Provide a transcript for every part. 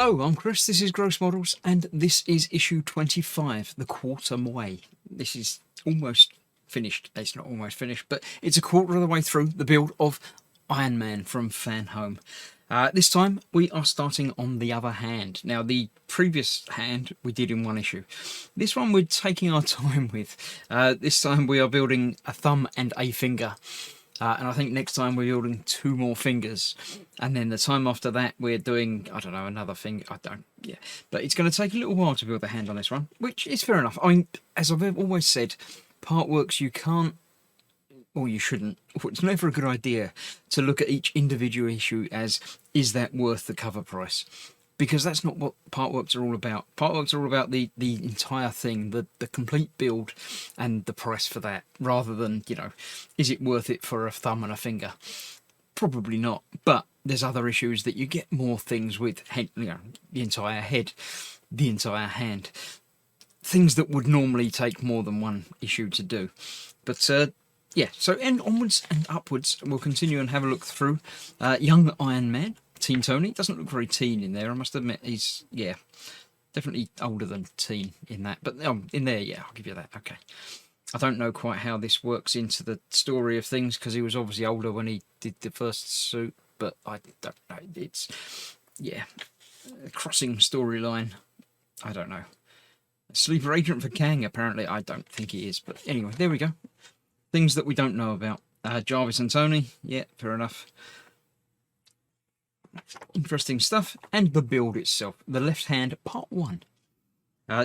Hello, I'm Chris, this is Gross Models, and this is issue 25, the quarter way. This is almost finished. It's not almost finished, but it's a quarter of the way through the build of Ironman from Fanhome. This time we are starting on the other hand. Now, the previous hand we did in one issue. This one we're taking our time with. This time we are building a thumb and a finger. And I think next time we're building 2 more fingers. And then the time after that we're doing, I don't know, another finger. Yeah. But it's going to take a little while to build the hand on this one, which is fair enough. I mean, as I've always said, part works you can't, or you shouldn't, or it's never a good idea to look at each individual issue as, is that worth the cover price? Because that's not what part works are all about. Part works are all about the entire thing, the complete build and the price for that, rather than, you know, is it worth it for a thumb and a finger? Probably not. But there's other issues that you get more things with, you know, the entire head, the entire hand. Things that would normally take more than one issue to do. But yeah, so onwards and upwards, we'll continue and have a look through Young Iron Man. Teen Tony doesn't look very teen in there, I must admit. He's, yeah, definitely older than teen in that, but in there, yeah, I'll give you that. Okay, I don't know quite how this works into the story of things, because he was obviously older when he did the first suit, but I don't know. It's, yeah, a crossing storyline, I don't know. A sleeper agent for Kang, apparently. I don't think he is, but anyway, there we go. Things that we don't know about. Jarvis and Tony, yeah, fair enough. Interesting stuff. And the build itself, the left hand part 1.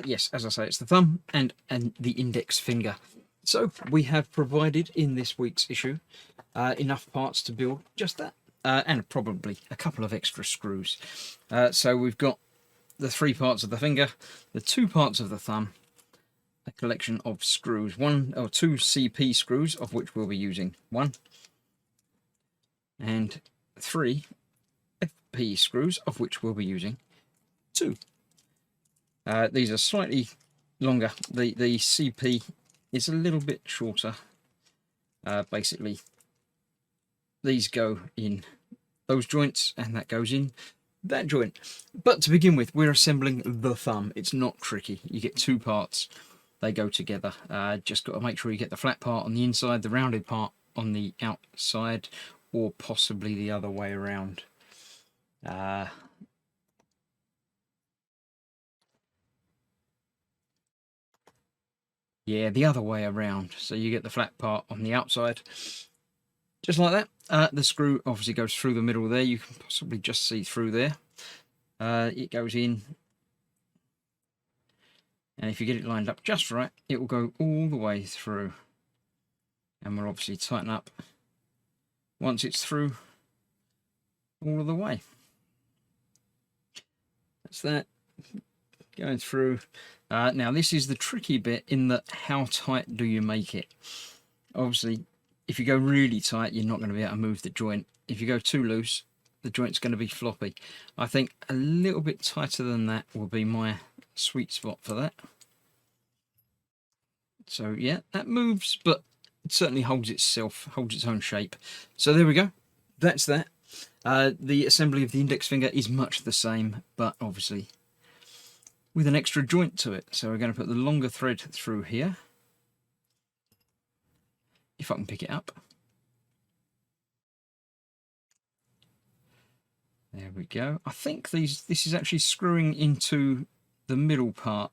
Yes, as I say, it's the thumb and the index finger. So we have provided in this week's issue enough parts to build just that, and probably a couple of extra screws. So we've got the 3 parts of the finger, the 2 parts of the thumb, a collection of screws, 1 or 2 CP screws, of which we'll be using 1, and 3 FP screws, of which we'll be using 2. These are slightly longer. The CP is a little bit shorter. Basically, these go in those joints, and that goes in that joint. But to begin with, we're assembling the thumb. It's not tricky. You get 2 parts. They go together. Just got to make sure you get the flat part on the inside, the rounded part on the outside, or possibly the other way around. Yeah, the other way around. So you get the flat part on the outside, just like that. The screw obviously goes through the middle there. You can possibly just see through there. It goes in, and if you get it lined up just right, it will go all the way through. And we'll obviously tighten up once it's through all of the way. That's that going through. Now this is the tricky bit, in that how tight do you make it? Obviously, if you go really tight, you're not going to be able to move the joint. If you go too loose, the joint's going to be floppy. I think a little bit tighter than that will be my sweet spot for that. So yeah, that moves, but it certainly holds itself, holds its own shape. So there we go. That's that. The assembly of the index finger is much the same, but obviously with an extra joint to it. So we're going to put the longer thread through here, if I can pick it up. There we go. I think this is actually screwing into the middle part.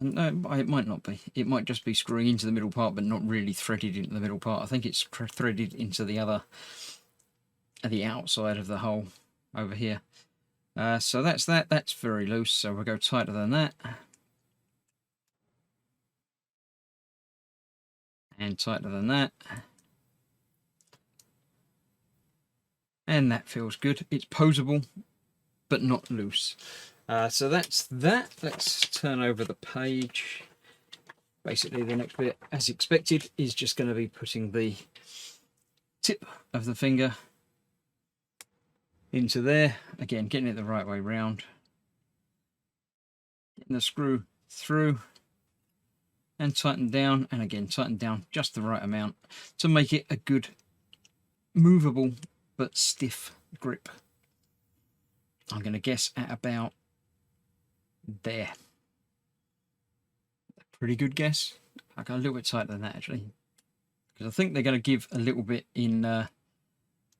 No, it might not be. It might just be screwing into the middle part, but not really threaded into the middle part. I think it's threaded into the outside of the hole over here. So that's that. That's very loose, so we'll go tighter than that. And tighter than that. And that feels good. It's posable, but not loose. So that's that. Let's turn over the page. Basically, the next bit, as expected, is just going to be putting the tip of the finger into there. Again, getting it the right way round. Getting the screw through and tighten down, and again tighten down just the right amount to make it a good movable but stiff grip. I'm going to guess at about there. Pretty good guess. I go a little bit tighter than that actually, because I think they're going to give a little bit in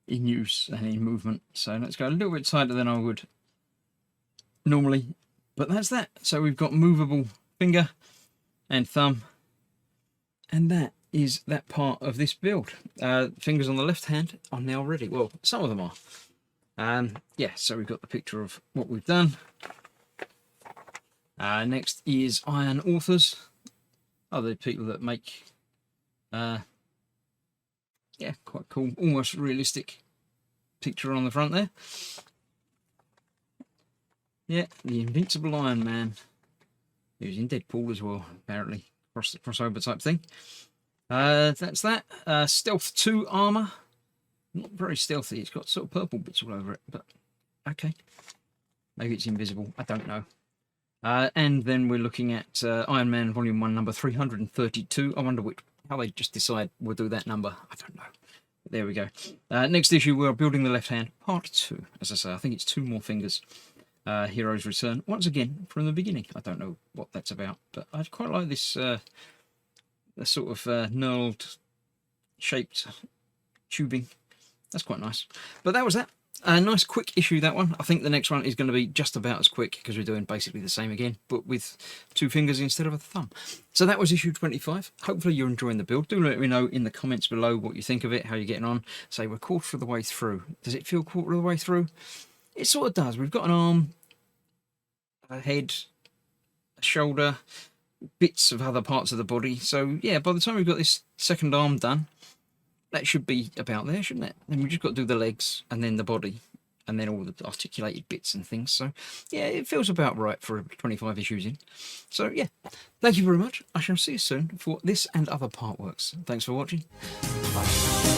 use and in movement. So let's go a little bit tighter than I would normally. But that's that. So we've got movable finger and thumb, and that is that part of this build. Fingers on the left hand are now ready. Well, some of them are. Yeah, so we've got the picture of what we've done. Next is Iron Authors. Other people that make, yeah, quite cool, almost realistic picture on the front there. Yeah, the Invincible Iron Man. He was in Deadpool as well, apparently. Crossover type thing. That's that. Stealth 2 armor. Not very stealthy. It's got sort of purple bits all over it, but okay. Maybe it's invisible. I don't know. And then we're looking at Iron Man Volume 1, number 332. I wonder how they just decide we'll do that number. I don't know. But there we go. Next issue, we're building the left hand, part 2. As I say, I think it's 2 more fingers. Heroes Return, once again, from the beginning. I don't know what that's about, but I quite like this the sort of knurled shaped tubing. That's quite nice. But that was that. A nice quick issue, that one. I think the next one is going to be just about as quick because we're doing basically the same again, but with 2 fingers instead of a thumb. So that was issue 25. Hopefully you're enjoying the build. Do let me know in the comments below what you think of it, how you're getting on. Say we're quarter of the way through. Does it feel quarter of the way through? It sort of does. We've got an arm, a head, a shoulder, bits of other parts of the body. So yeah, by the time we've got this second arm done, that should be about there, shouldn't it? Then we've just got to do the legs and then the body and then all the articulated bits and things. So yeah, it feels about right for 25 issues in. So yeah, thank you very much. I shall see you soon for this and other part works. Thanks for watching. Bye.